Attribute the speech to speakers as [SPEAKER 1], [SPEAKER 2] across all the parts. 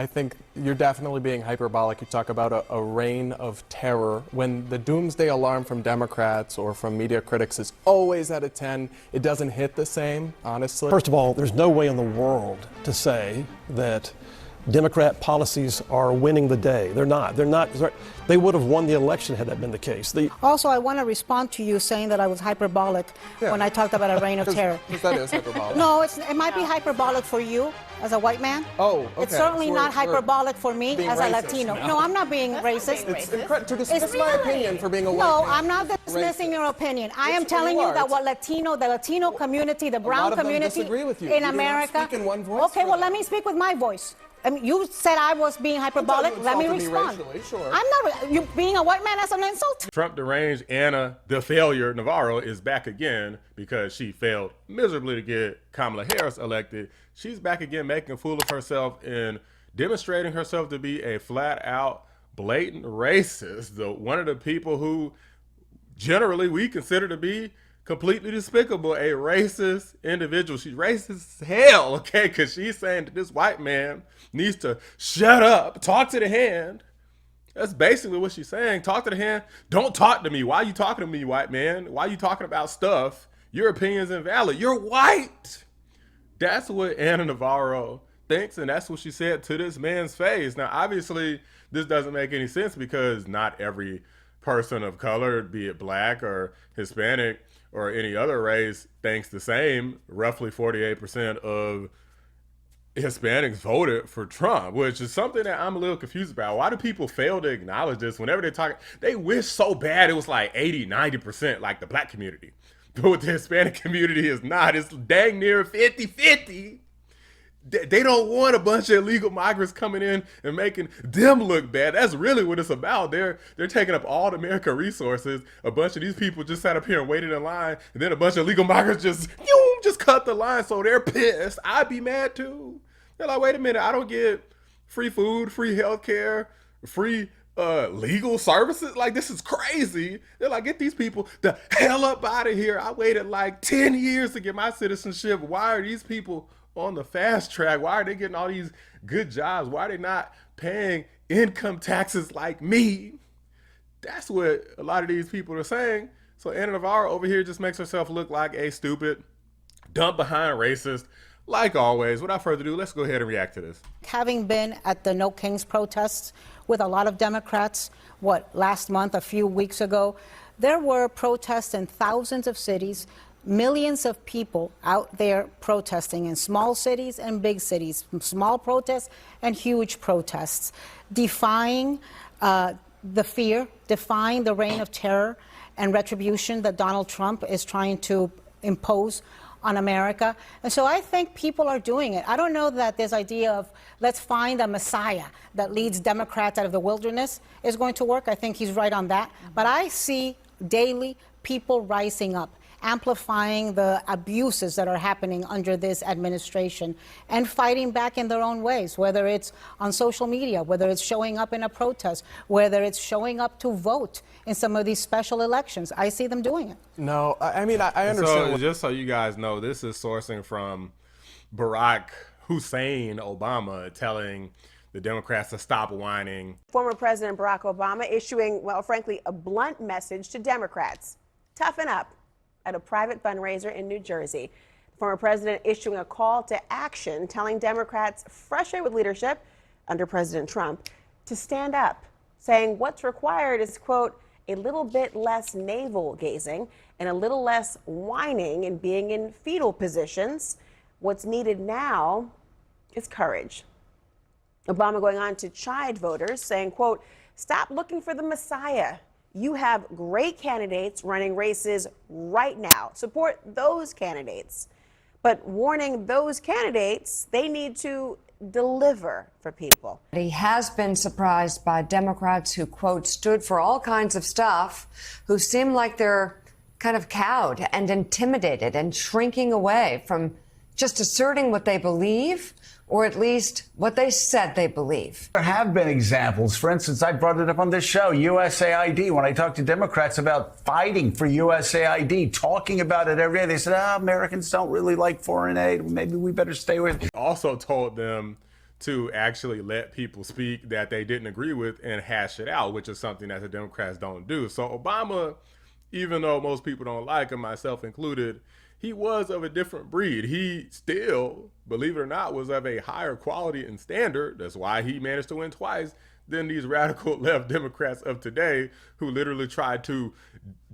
[SPEAKER 1] I think you're definitely being hyperbolic. You talk about a reign of terror. When the doomsday alarm from Democrats or from media critics is always at a 10, it doesn't hit the same, honestly.
[SPEAKER 2] First of all, there's no way in the world to say that Democrat policies are winning the day. They're not. They would have won the election had that been the case.
[SPEAKER 3] Also, I want to respond to you saying that I was hyperbolic when I talked about a reign of terror.
[SPEAKER 1] Because that is hyperbolic.
[SPEAKER 3] No, it might be hyperbolic for you as a white man.
[SPEAKER 1] Oh, okay.
[SPEAKER 3] It's certainly not hyperbolic for me as a
[SPEAKER 1] racist.
[SPEAKER 3] Latino. No, I'm not being racist.
[SPEAKER 1] It's incredible to dismiss my opinion for being a white
[SPEAKER 3] No,
[SPEAKER 1] man.
[SPEAKER 3] I'm not dismissing your opinion. I am telling you that what the Latino community, the brown community in America.
[SPEAKER 1] Speak in one voice.
[SPEAKER 3] Okay, well, let me speak with my voice. I mean, you said I was being hyperbolic. Let me respond.
[SPEAKER 1] Sure.
[SPEAKER 3] I'm not. You being a white man, that's an insult.
[SPEAKER 4] Trump deranged Anna, the failure, Navarro, is back again because she failed miserably to get Kamala Harris elected. She's back again making a fool of herself and demonstrating herself to be a flat-out, blatant racist. One of the people who generally we consider to be completely despicable, a racist individual. She's racist as hell, okay? Because she's saying that this white man needs to shut up, talk to the hand. That's basically what she's saying. Talk to the hand. Don't talk to me. Why are you talking to me, white man? Why are you talking about stuff? Your opinion's invalid. You're white. That's what Anna Navarro thinks, and that's what she said to this man's face. Now, obviously, this doesn't make any sense because not every person of color, be it black or Hispanic or any other race, thinks the same. Roughly 48% of Hispanics voted for Trump, which is something that I'm a little confused about. Why do people fail to acknowledge this? Whenever they talk, they wish so bad it was like 80, 90% like the black community. But what the Hispanic community is not. It's dang near 50-50. They don't want a bunch of illegal migrants coming in and making them look bad. That's really what it's about. They're taking up all the American resources. A bunch of these people just sat up here and waited in line, and then a bunch of illegal migrants just cut the line, so they're pissed. I'd be mad too. They're like, wait a minute, I don't get free food, free healthcare, free legal services. Like, this is crazy. They're like, get these people the hell up out of here. I waited like 10 years to get my citizenship. Why are these people on the fast track? Why are they getting all these good jobs? Why are they not paying income taxes like me? That's what a lot of these people are saying. So Anna Navarro over here just makes herself look like a stupid, dumb behind racist. Like always, without further ado, let's go ahead and react to this.
[SPEAKER 3] Having been at the No Kings protests with a lot of Democrats, last month, a few weeks ago, there were protests in thousands of cities, millions of people out there protesting in small cities and big cities, small protests and huge protests, defying the fear, defying the reign of terror and retribution that Donald Trump is trying to impose on America. And so I think people are doing it. I don't know that this idea of let's find a messiah that leads Democrats out of the wilderness is going to work. I think he's right on that. But I see daily people rising up, amplifying the abuses that are happening under this administration and fighting back in their own ways, whether it's on social media, whether it's showing up in a protest, whether it's showing up to vote in some of these special elections. I see them doing it.
[SPEAKER 1] No, I mean, I understand.
[SPEAKER 4] So just so you guys know, this is sourcing from Barack Hussein Obama telling the Democrats to stop whining.
[SPEAKER 5] Former President Barack Obama issuing, well, frankly, a blunt message to Democrats. Toughen up at a private fundraiser in New Jersey. The former president issuing a call to action, telling Democrats frustrated with leadership under President Trump to stand up, saying what's required is, quote, a little bit less navel-gazing and a little less whining and being in fetal positions. What's needed now is courage. Obama going on to chide voters, saying, quote, stop looking for the messiah. You have great candidates running races right now. Support those candidates. But warning those candidates, they need to deliver for people.
[SPEAKER 6] He has been surprised by Democrats who, quote, stood for all kinds of stuff, who seem like they're kind of cowed and intimidated and shrinking away from just asserting what they believe, or at least what they said they believe.
[SPEAKER 7] There have been examples. For instance, I brought it up on this show, USAID. When I talked to Democrats about fighting for USAID, talking about it every day, they said, Americans don't really like foreign aid. Maybe we better stay with it.
[SPEAKER 4] Also told them to actually let people speak that they didn't agree with and hash it out, which is something that the Democrats don't do. So Obama, even though most people don't like him, myself included, he was of a different breed. He still, believe it or not, was of a higher quality and standard. That's why he managed to win twice than these radical left Democrats of today, who literally tried to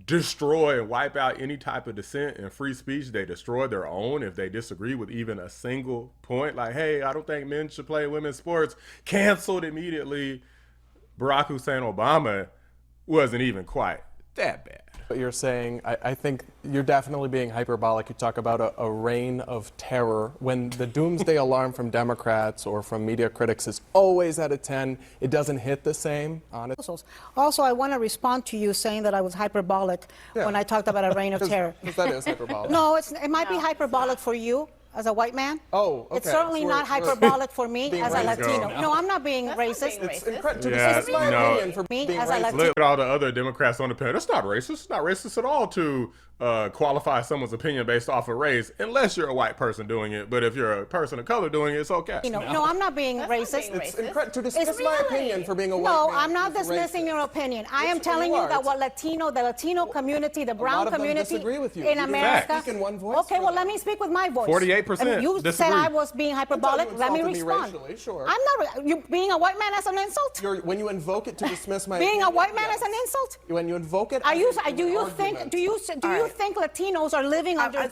[SPEAKER 4] destroy and wipe out any type of dissent and free speech. They destroy their own if they disagree with even a single point. Like, hey, I don't think men should play women's sports. Canceled immediately. Barack Hussein Obama wasn't even quite that bad.
[SPEAKER 1] But you're saying, I think you're definitely being hyperbolic. You talk about a reign of terror. When the doomsday alarm from Democrats or from media critics is always at a 10, it doesn't hit the same on it.
[SPEAKER 3] Also, I want to respond to you saying that I was hyperbolic when I talked about a reign of terror.
[SPEAKER 1] Because that is hyperbolic.
[SPEAKER 3] No, it might be hyperbolic for you as a white man.
[SPEAKER 1] Oh, okay.
[SPEAKER 3] It's certainly
[SPEAKER 1] So
[SPEAKER 3] not hyperbolic for me
[SPEAKER 1] being
[SPEAKER 3] as a
[SPEAKER 1] racist.
[SPEAKER 3] Latino. No, I'm not being racist.
[SPEAKER 1] It's incredible.
[SPEAKER 4] Yeah,
[SPEAKER 1] This is my
[SPEAKER 4] no.
[SPEAKER 1] opinion for
[SPEAKER 3] Me
[SPEAKER 1] being
[SPEAKER 3] as a
[SPEAKER 1] racist.
[SPEAKER 3] Latino.
[SPEAKER 4] Look at all the other Democrats on the panel. That's not racist. It's not racist at all to qualify someone's opinion based off of race, unless you're a white person doing it. But if you're a person of color doing it, it's okay.
[SPEAKER 3] No, I'm not being racist.
[SPEAKER 1] It's incredible to dismiss
[SPEAKER 3] It's
[SPEAKER 1] my
[SPEAKER 3] really-
[SPEAKER 1] opinion for being a white
[SPEAKER 3] No,
[SPEAKER 1] man.
[SPEAKER 3] I'm not
[SPEAKER 1] who's
[SPEAKER 3] dismissing
[SPEAKER 1] racist.
[SPEAKER 3] your opinion. I am
[SPEAKER 1] Yes,
[SPEAKER 3] telling
[SPEAKER 1] you
[SPEAKER 3] you
[SPEAKER 1] are.
[SPEAKER 3] that
[SPEAKER 1] It's-
[SPEAKER 3] the Latino community, the brown
[SPEAKER 1] lot of them
[SPEAKER 3] community
[SPEAKER 1] disagree with you.
[SPEAKER 3] in
[SPEAKER 1] You
[SPEAKER 3] America.
[SPEAKER 1] speak in one voice
[SPEAKER 3] Okay,
[SPEAKER 1] for
[SPEAKER 3] well,
[SPEAKER 1] them.
[SPEAKER 3] let me speak with my voice.
[SPEAKER 4] 48%
[SPEAKER 3] And you said
[SPEAKER 4] disagree.
[SPEAKER 3] I was being hyperbolic.
[SPEAKER 1] you
[SPEAKER 3] Let me
[SPEAKER 1] insulted me
[SPEAKER 3] respond.
[SPEAKER 1] racially, sure.
[SPEAKER 3] I'm not. You being a white man as an insult?
[SPEAKER 1] When you invoke it to dismiss my
[SPEAKER 3] Being a
[SPEAKER 1] opinion,
[SPEAKER 3] white man
[SPEAKER 1] yes.
[SPEAKER 3] as an insult?
[SPEAKER 1] When you invoke it,
[SPEAKER 3] Are you?
[SPEAKER 1] as an
[SPEAKER 3] Do you
[SPEAKER 1] argument.
[SPEAKER 3] think? Do you think Latinos are living under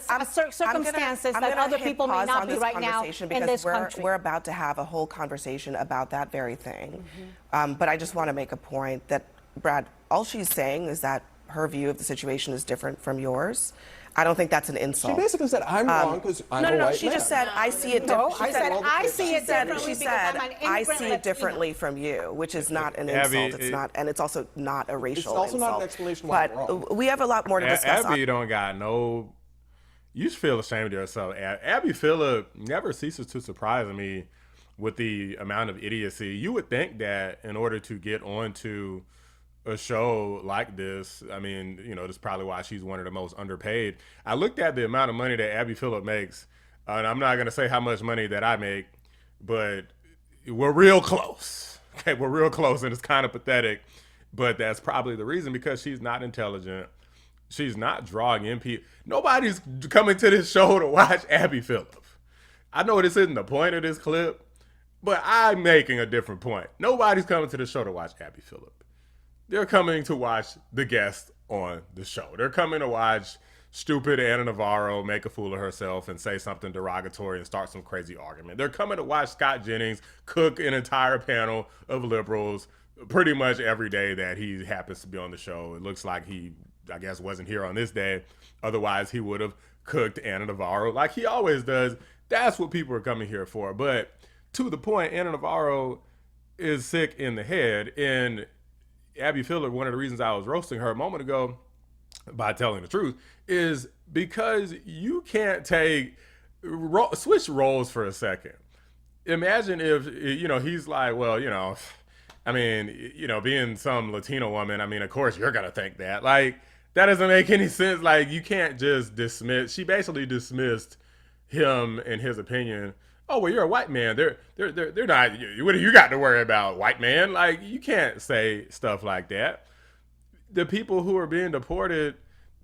[SPEAKER 3] circumstances
[SPEAKER 8] I'm
[SPEAKER 3] that
[SPEAKER 8] gonna
[SPEAKER 3] other
[SPEAKER 8] hit
[SPEAKER 3] people may
[SPEAKER 8] pause
[SPEAKER 3] not
[SPEAKER 8] on
[SPEAKER 3] be
[SPEAKER 8] this
[SPEAKER 3] right now
[SPEAKER 8] conversation
[SPEAKER 3] in
[SPEAKER 8] because
[SPEAKER 3] this country?
[SPEAKER 8] we're about to have a whole conversation about that very thing. But I just want to make a point that, Brad, all she's saying is that her view of the situation is different from yours. I don't think that's an insult.
[SPEAKER 1] She basically said I'm wrong because I'm a white man.
[SPEAKER 8] She just said I see it.
[SPEAKER 3] No,
[SPEAKER 8] She
[SPEAKER 3] I said I see it differently
[SPEAKER 8] She
[SPEAKER 3] because
[SPEAKER 8] said
[SPEAKER 3] I'm an
[SPEAKER 8] I
[SPEAKER 3] immigrant
[SPEAKER 8] see it
[SPEAKER 3] Latino.
[SPEAKER 8] differently from you, which is not an
[SPEAKER 4] Abby,
[SPEAKER 8] insult. It's not, and it's also not a racial
[SPEAKER 1] It's also
[SPEAKER 8] insult.
[SPEAKER 1] not an explanation why I'm
[SPEAKER 8] But
[SPEAKER 1] wrong.
[SPEAKER 8] we have a lot more to discuss.
[SPEAKER 4] Abby don't got no. You should feel ashamed of yourself. Abby Phillip never ceases to surprise me with the amount of idiocy. You would think that in order to get onto a show like this, I mean, that's probably why she's one of the most underpaid. I looked at the amount of money that Abby Phillip makes, and I'm not going to say how much money that I make, but we're real close. Okay, we're real close, and it's kind of pathetic, but that's probably the reason, because she's not intelligent. She's not drawing in people. Nobody's coming to this show to watch Abby Phillip. I know this isn't the point of this clip, but I'm making a different point. Nobody's coming to the show to watch Abby Phillip. They're coming to watch the guest on the show. They're coming to watch stupid Anna Navarro make a fool of herself and say something derogatory and start some crazy argument. They're coming to watch Scott Jennings cook an entire panel of liberals pretty much every day that he happens to be on the show. It looks like he, I guess, wasn't here on this day. Otherwise, he would have cooked Anna Navarro like he always does. That's what people are coming here for. But to the point, Anna Navarro is sick in the head. And Abby Phillip, one of the reasons I was roasting her a moment ago by telling the truth, is because you can't switch roles for a second. Imagine if, he's like, well, being some Latino woman, of course you're going to think that. Like, that doesn't make any sense. Like, you can't just dismiss. She basically dismissed him and his opinion. Oh, well, you're a white man. They're not. What do you got to worry about, white man? Like, you can't say stuff like that. The people who are being deported,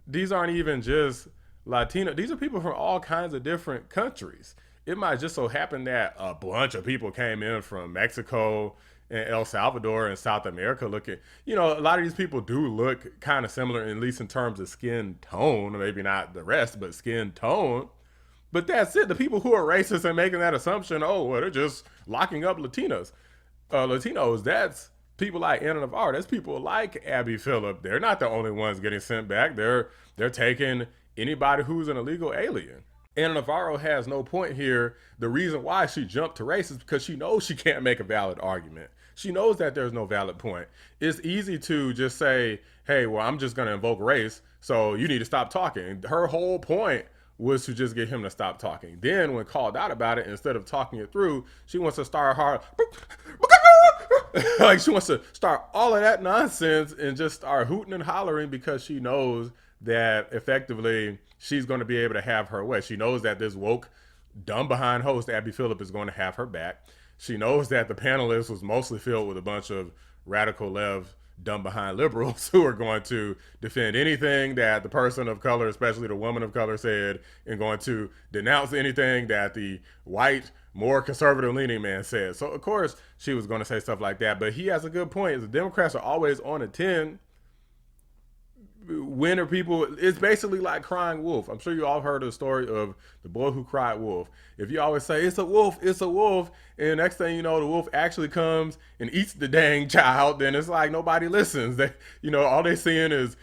[SPEAKER 4] these aren't even just Latino. These are people from all kinds of different countries. It might just so happen that a bunch of people came in from Mexico and El Salvador and South America looking. A lot of these people do look kind of similar, at least in terms of skin tone. Maybe not the rest, but skin tone. But that's it. The people who are racist and making that assumption, they're just locking up Latinos. Latinos, that's people like Anna Navarro. That's people like Abby Phillip. They're not the only ones getting sent back. They're taking anybody who's an illegal alien. Anna Navarro has no point here. The reason why she jumped to race is because she knows she can't make a valid argument. She knows that there's no valid point. It's easy to just say, hey, well, I'm just going to invoke race, so you need to stop talking. Her whole point was to just get him to stop talking. Then when called out about it, instead of talking it through, she wants to start hard. Like, she wants to start all of that nonsense and just start hooting and hollering because she knows that effectively she's going to be able to have her way. She knows that this woke, dumb behind host, Abby Phillip, is going to have her back. She knows that the panelist was mostly filled with a bunch of radical left, dumb behind liberals who are going to defend anything that the person of color, especially the woman of color, said, and going to denounce anything that the white, more conservative leaning man said. So of course she was going to say stuff like that. But he has a good point. The Democrats are always on a 10. When are people, it's basically like crying wolf. I'm sure you all heard the story of the boy who cried wolf. If you always say it's a wolf, and next thing you know, the wolf actually comes and eats the dang child, then it's like nobody listens. They, you know, all they see is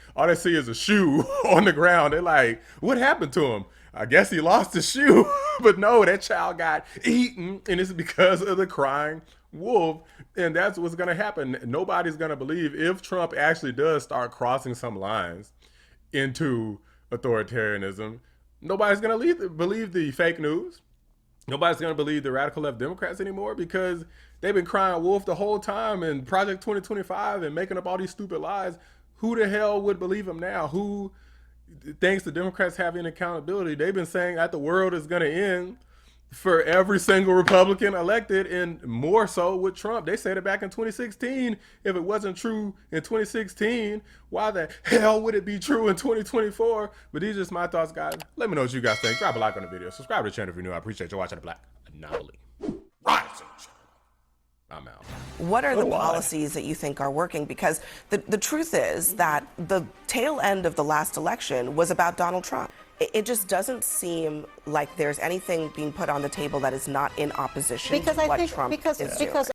[SPEAKER 4] a shoe on the ground. They're like, what happened to him? I guess he lost his shoe. But no, that child got eaten, and it's because of the crying wolf. And that's what's going to happen. Nobody's going to believe if Trump actually does start crossing some lines into authoritarianism. Nobody's going to believe the fake news. Nobody's going to believe the radical left Democrats anymore, because they've been crying wolf the whole time and Project 2025 and making up all these stupid lies. Who the hell would believe them now? Who thinks the Democrats have any accountability? They've been saying that the world is going to end for every single Republican elected, and more so with Trump. They said it back in 2016. If it wasn't true in 2016, why the hell would it be true in 2024? But these are just my thoughts, guys. Let me know what you guys think. Drop a like on the video. Subscribe to the channel if you're new. I appreciate you watching The Black Anomaly. Rise in the channel. I'm out.
[SPEAKER 8] What are the policies that you think are working? Because the truth is that the tail end of the last election was about Donald Trump. It just doesn't seem like there's anything being put on the table that is not in opposition to what Trump is doing.